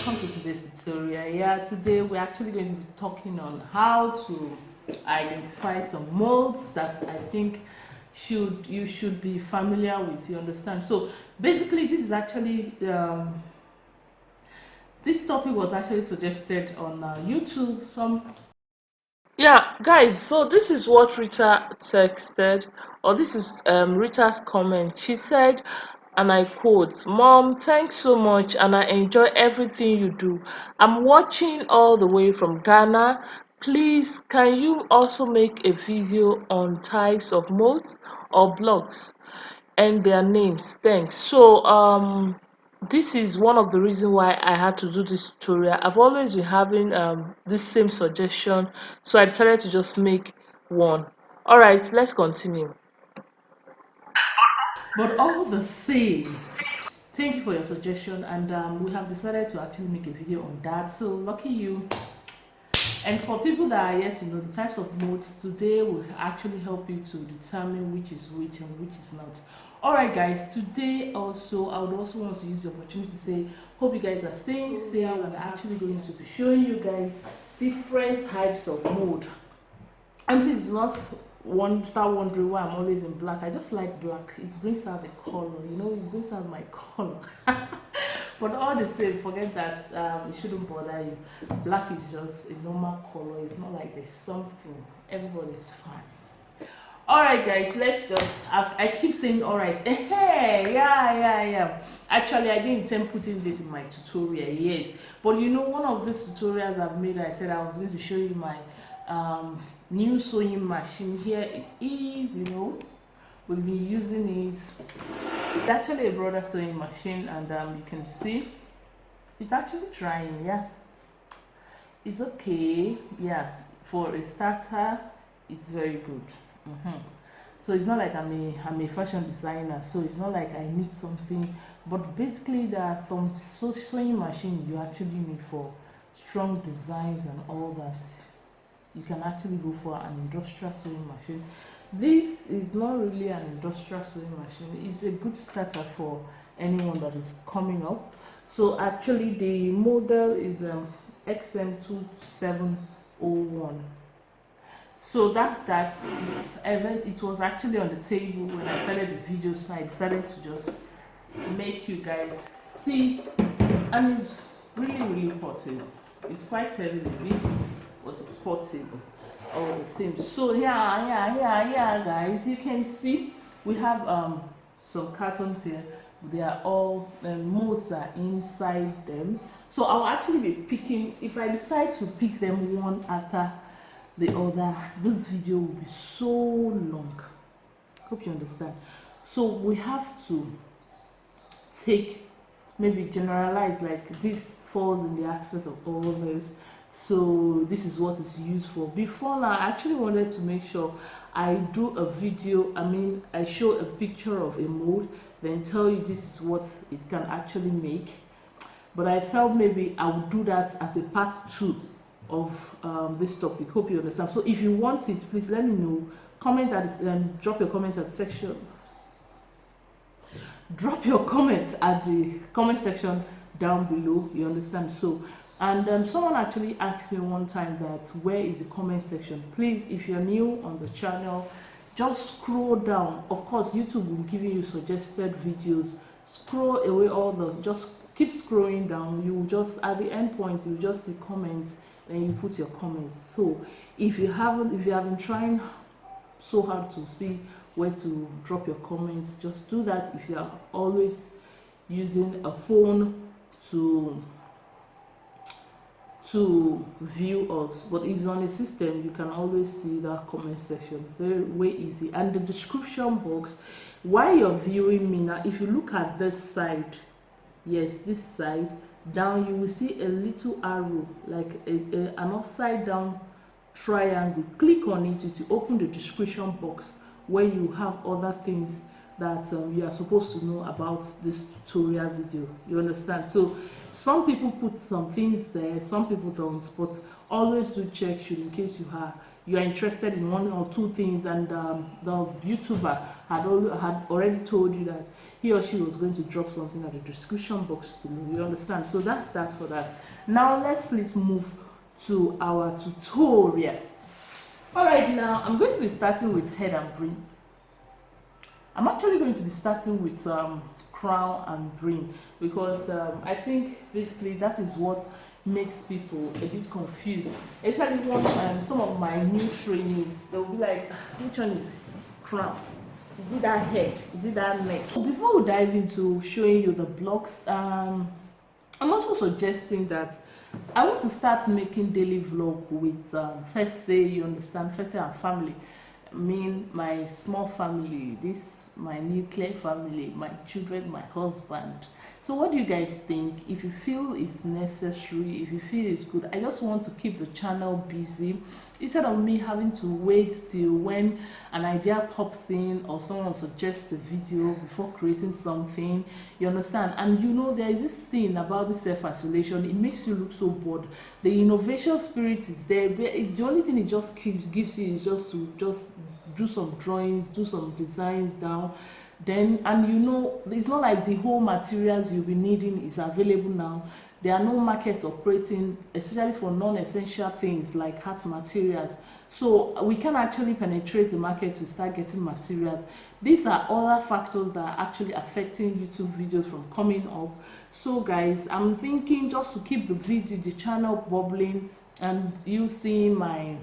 welcome to today's tutorial. Yeah, today we're actually going to be talking on how to identify some molds that I think you should be familiar with. You understand? So basically, this is actually this topic was actually suggested on YouTube. Yeah, guys, so this is what Rita texted, or this is Rita's comment. She said, and I quote, "Mom, thanks so much, and I enjoy everything you do. I'm watching all the way from Ghana. Please, can you also make a video on types of modes or blocks and their names? Thanks." So, this is one of the reasons why I had to do this tutorial. I've always been having this same suggestion, so I decided to just make one. All right, let's continue. But all the same, thank you for your suggestion, and we have decided to actually make a video on that. So lucky you. And for people that are yet to know the types of modes, today will actually help you to determine which is which and which is not. Alright guys, today also I would also want to use the opportunity to say hope you guys are staying safe. I'm actually going to be showing you guys different types of mode. And please do not start wondering why I'm always in black. I just like black. It brings out the color, you know, it brings out my color. But all the same, forget that. It shouldn't bother you. Black is just a normal color. It's not like there's something. Everybody's fine. Alright guys, let's just, I keep saying alright. Hey, yeah. Actually, I didn't intend putting this in my tutorial, yes. But you know, one of these tutorials I've made, I said I was going to show you my new sewing machine. Here it is, you know. We've been using it. It's actually a brother sewing machine, and you can see it's actually trying. Yeah, it's okay. Yeah, for a starter, it's very good. So it's not like I'm a fashion designer, so it's not like I need something. But basically, there are some sewing machine you actually need for strong designs and all that. You can actually go for an industrial sewing machine. This is not really an industrial sewing machine. It's a good starter for anyone that is coming up. So actually the model is XM2701. So that's that. It was actually on the table when I started the video, so I decided to just make you guys see. And it's really portable. It's quite heavy a bit, but it's portable all the same. So yeah guys, you can see we have some cartons here. They are all modes are inside them, so I'll actually be picking. If I decide to pick them one after the other, this video will be so long. Hope you understand. So we have to take, maybe generalize, like this falls in the aspect of all this. So this is what it's used for. Before now, I actually wanted to make sure I do a video, I show a picture of a mold, then tell you this is what it can actually make. But I felt maybe I would do that as a part 2 of this topic. Hope you understand. So if you want it, please let me know. Comment at drop your comment at the section. Drop your comment at the comment section down below. You understand? So, and someone actually asked me one time that where is the comment section. Please, if you're new on the channel, just scroll down. Of course, YouTube will be giving you suggested videos. Scroll away all the, just keep scrolling down. You will just, at the end point, you will just see comments, and you put your comments. So if you have been trying so hard to see where to drop your comments, just do that. If you are always using a phone to view us, but if you're on a system, you can always see that comment section. Very easy. And the description box, while you're viewing me now, if you look at this side, yes, this side down, you will see a little arrow, like an upside down triangle. Click on it to open the description box, where you have other things that you are supposed to know about this tutorial video. You understand? So some people put some things there, some people don't, but always do check, should in case you are interested in one or two things, and the YouTuber had already told you that he or she was going to drop something at the description box below. You understand? So that's that for that. Now let's please move to our tutorial. All right, now I'm going to be starting with head and brim. I'm actually going to be starting with crown and brim, because I think basically that is what makes people a bit confused. Especially when some of my new trainees, they'll be like, which one is crown? Is it that head? Is it that neck? So before we dive into showing you the blocks, I'm also suggesting that I want to start making daily vlog with FeSe, you understand, FeSe and family. I mean, my small family, this my nuclear family, my children, my husband. So what do you guys think? If you feel it's necessary, if you feel it's good, I just want to keep the channel busy instead of me having to wait till when an idea pops in or someone suggests a video before creating something. You understand? And you know, there is this thing about this self-isolation, it makes you look so bored. The innovation spirit is there, but the only thing it just gives you is just to do some drawings, do some designs down. Then, and you know, it's not like the whole materials you'll be needing is available now. There are no markets operating, especially for non-essential things like art materials. So we can actually penetrate the market to start getting materials. These are other factors that are actually affecting YouTube videos from coming up. So guys, I'm thinking just to keep the channel bubbling and you seeing my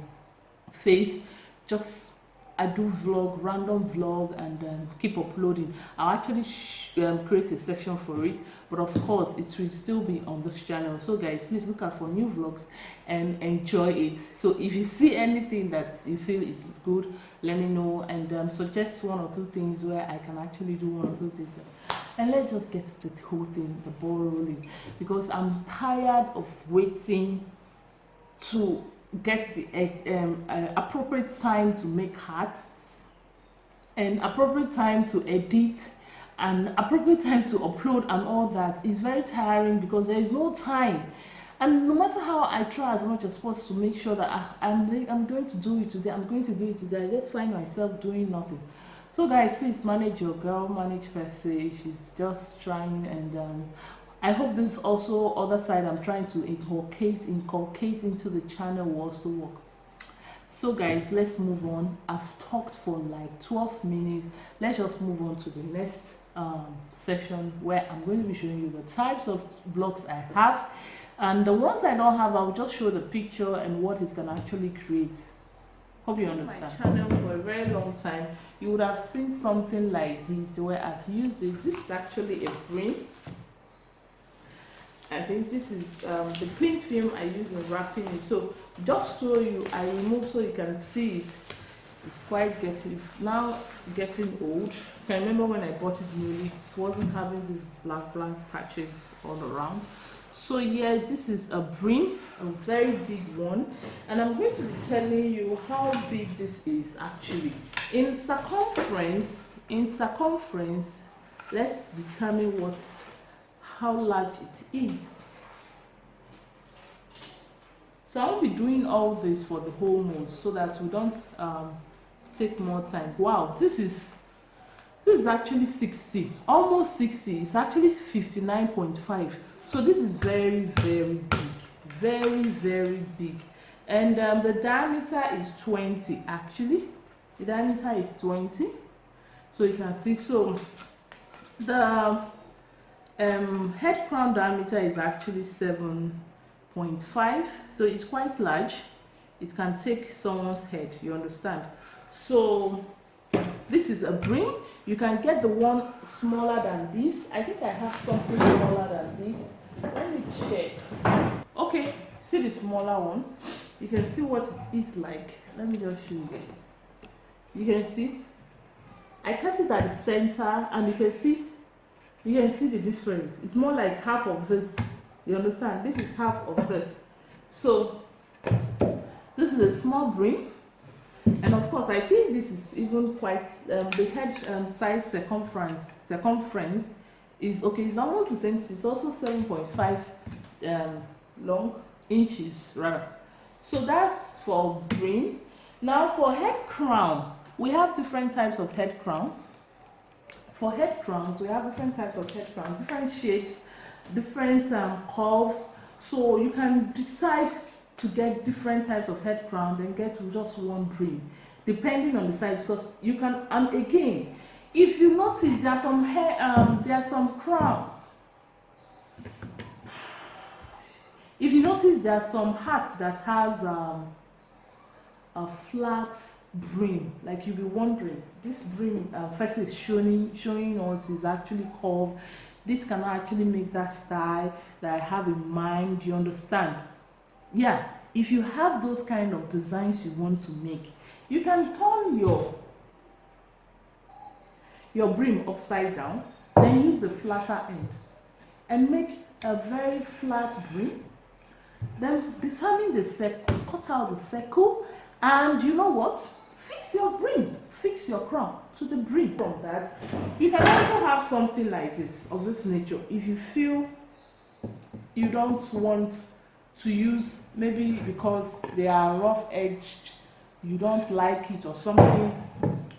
face, just I do vlog, random vlog, and keep uploading. I'll actually create a section for it, but of course it will still be on this channel. So guys, please look out for new vlogs and enjoy it. So if you see anything that you feel is good, let me know, and suggest one or two things where I can actually do one or two things. And let's just get the whole thing, the ball rolling, because I'm tired of waiting to get the appropriate time to make art, and appropriate time to edit, and appropriate time to upload, and all that is very tiring because there is no time. And no matter how I try as much as possible to make sure that I'm going to do it today, I'm going to do it today, I just find myself doing nothing. So guys, please manage your girl, manage FeSe. She's just trying, and I hope this also other side I'm trying to inculcate into the channel will also work. So guys, let's move on. I've talked for like 12 minutes. Let's just move on to the next session where I'm going to be showing you the types of blocks I have, and the ones I don't have, I'll just show the picture and what it can actually create. Hope you understand. My channel for a very long time, you would have seen something like this where I've used it. This is actually a frame. I think this is the cling film I use in wrapping it. So just so I remove so you can see it. It's now getting old. I can remember when I bought it newly, it wasn't having these black patches all around. So yes, this is a brim, a very big one, and I'm going to be telling you how big this is actually. In circumference, let's determine how large it is. So I'll be doing all this for the whole month so that we don't take more time. Wow, this is actually 60, almost 60. It's actually 59.5. So this is very, very big, very big. And the diameter is 20 actually. The diameter is 20. So you can see, so the head crown diameter is actually 7.5, so it's quite large. It can take someone's head, you understand. So this is a brim. You can get the one smaller than this. I think I have something smaller than this. Let me check. Okay, see the smaller one. You can see what it is like. Let me just show you guys. You can see I kept it at the center, and you can see the difference. It's more like half of this. You understand? This is half of this. So this is a small brim, and of course I think this is even quite the head size circumference is okay. It's almost the same. It's also 7.5 long inches rather. So that's for brim. Now for head crown, we have different types of head crowns. For head crowns, we have different types of head crowns, different shapes, different curves. So you can decide to get different types of head crown, then get just one brim, depending on the size. Because you can, and again, if you notice, there are some hair, there are some crown. If you notice, there are some hats that has a flat brim. Like you'll be wondering, this brim first is showing us is actually curved. This cannot actually make that style that I have in mind. You understand? Yeah. If you have those kind of designs you want to make, you can turn your brim upside down, then use the flatter end and make a very flat brim. Then determine the circle, cut out the circle, and you know what? Fix your brim, fix your crown to the brim. From that, you can also have something like this, of this nature. If you feel you don't want to use, maybe because they are rough edged, you don't like it or something,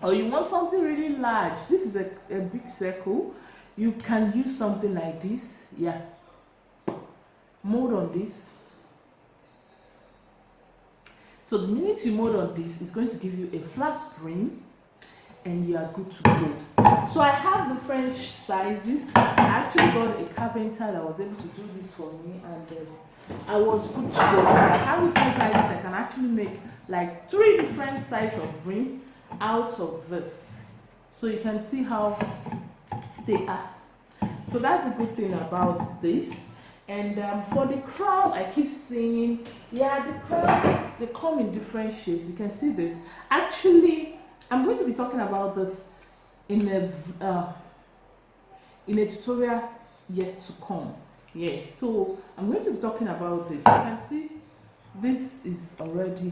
or you want something really large. This is a big circle. You can use something like this. Yeah. Mold on this. So the minute you mold on this, it's going to give you a flat brim and you are good to go. So I have different sizes. I actually got a carpenter that was able to do this for me, and I was good to go. So I have different sizes. I can actually make like 3 different sizes of brim out of this. So you can see how they are. So that's the good thing about this. And for the crown, I keep saying, yeah, the crowns, they come in different shapes. You can see this. Actually, I'm going to be talking about this in a tutorial yet to come. Yes, so I'm going to be talking about this. You can see this is already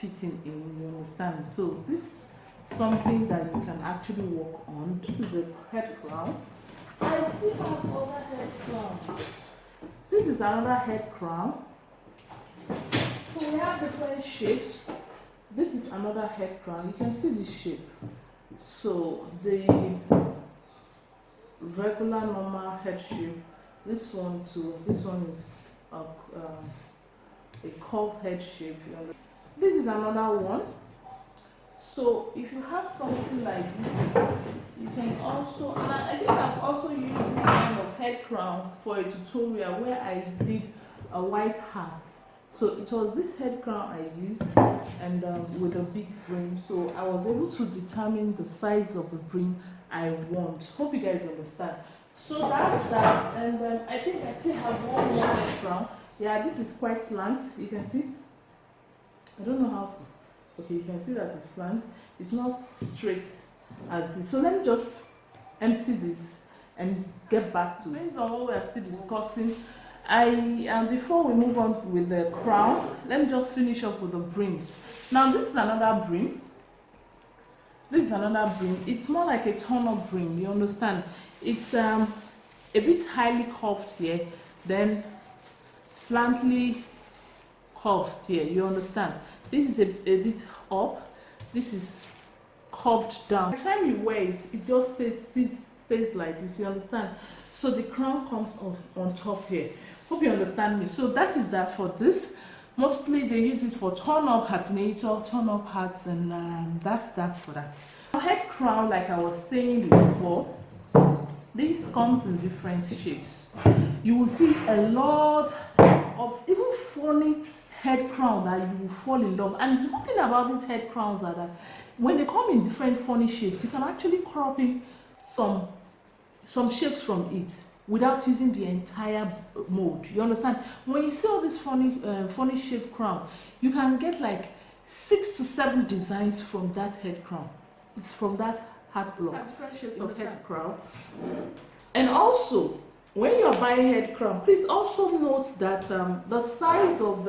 fitting in, you understand? So this is something that you can actually work on. This is a head crown. I still have other head crown. This is another head crown. So we have different shapes. This is another head crown. You can see the shape. So the regular normal head shape. This one too. This one is a curved head shape. This is another one. So if you have something like this, you can also, and I think I've also used this kind of head crown for a tutorial where I did a white hat. So it was this head crown I used, and with a big brim. So I was able to determine the size of the brim I want. Hope you guys understand. So that's that, and I think I still have one more head crown. Yeah, this is quite slant. You can see. I don't know how to. Okay, you can see that it's slant. It's not straight as this. So let me just empty this and get back to it. Based on what we are still discussing, before we move on with the crown, let me just finish up with the brims. Now this is another brim. This is another brim. It's more like a turn-up brim. You understand? It's a bit highly curved here, then slantly curved here. You understand? This is a bit up. This is curved down. By the time you wear it, it just stays like this. You understand? So the crown comes on top here. Hope you understand me. So that is that for this. Mostly they use it for turn-up hatinator, turn-up hats, and that's that for that. Head crown, like I was saying before, this comes in different shapes. You will see a lot of even funny head crown that you will fall in love. And the good thing about these head crowns are that when they come in different funny shapes, you can actually crop in some shapes from it without using the entire mold. You understand? When you see all this funny shaped crown, you can get like 6 to 7 designs from that head crown. It's from that hat block. Different shapes of head crown. And also, when you're buying head crown, please also note that the size of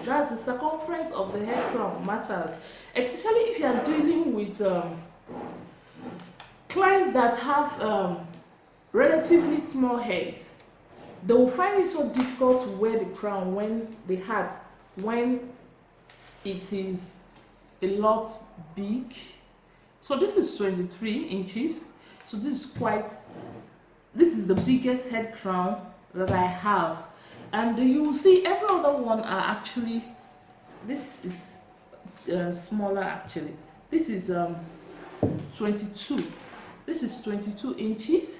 that's the circumference of the head crown matters, especially if you are dealing with clients that have relatively small heads. They will find it so difficult to wear the crown when it is a lot big. So this is 23 inches. So this is the biggest head crown that I have, and you will see every other one are actually, this is smaller actually. This is 22. This is 22 inches.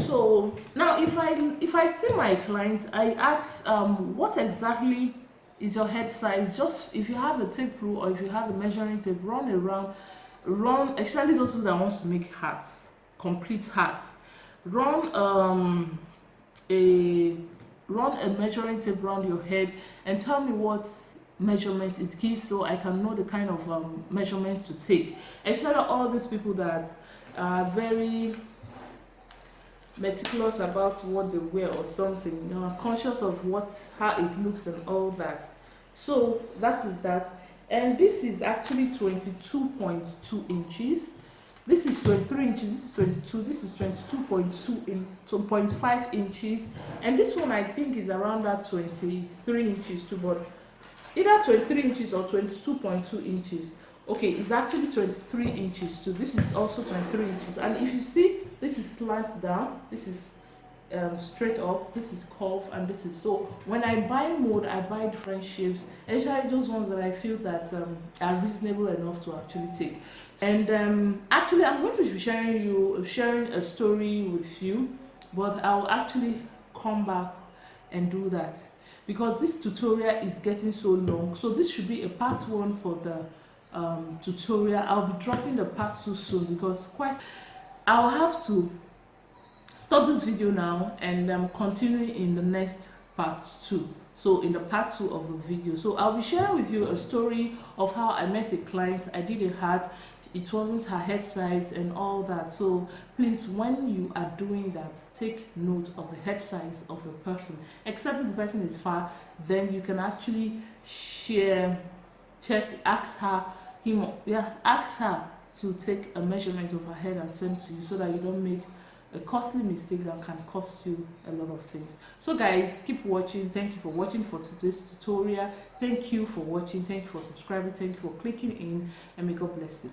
So now if I see my clients, I ask what exactly is your head size. Just if you have a tape rule or if you have a measuring tape, run, especially those who that wants to make hats, complete hats, run a measuring tape around your head and tell me what measurement it gives, so I can know the kind of measurements to take. Especially all these people that are very meticulous about what they wear or something, you know, are conscious of how it looks and all that. So that is that. And this is actually 22.2 inches. This is 23 inches, this is 22, this is 22.5 inches, and this one I think is around that 23 inches too, but either 23 inches or 22.2 inches. Okay, it's actually 23 inches too. This is also 23 inches, and if you see, this is slants down, this is straight up, this is curved, and this is, so when I buy mold, I buy different shapes, especially those ones that I feel that are reasonable enough to actually take. And actually I'm going to be sharing a story with you, but I'll actually come back and do that because this tutorial is getting so long. So this should be a part 1 for the tutorial. I'll be dropping the part 2 soon because I'll have to stop this video now and continue in the next part 2. So in the part 2 of the video, so I'll be sharing with you a story of how I met a client. I did a hat, it wasn't her head size and all that. So please, when you are doing that, take note of the head size of the person. Except if the person is far, then you can actually ask her to take a measurement of her head and send to you, so that you don't make a costly mistake that can cost you a lot of things. So guys, keep watching. Thank you for watching for today's tutorial. Thank you for watching. Thank you for subscribing. Thank you for clicking in, and may God bless you.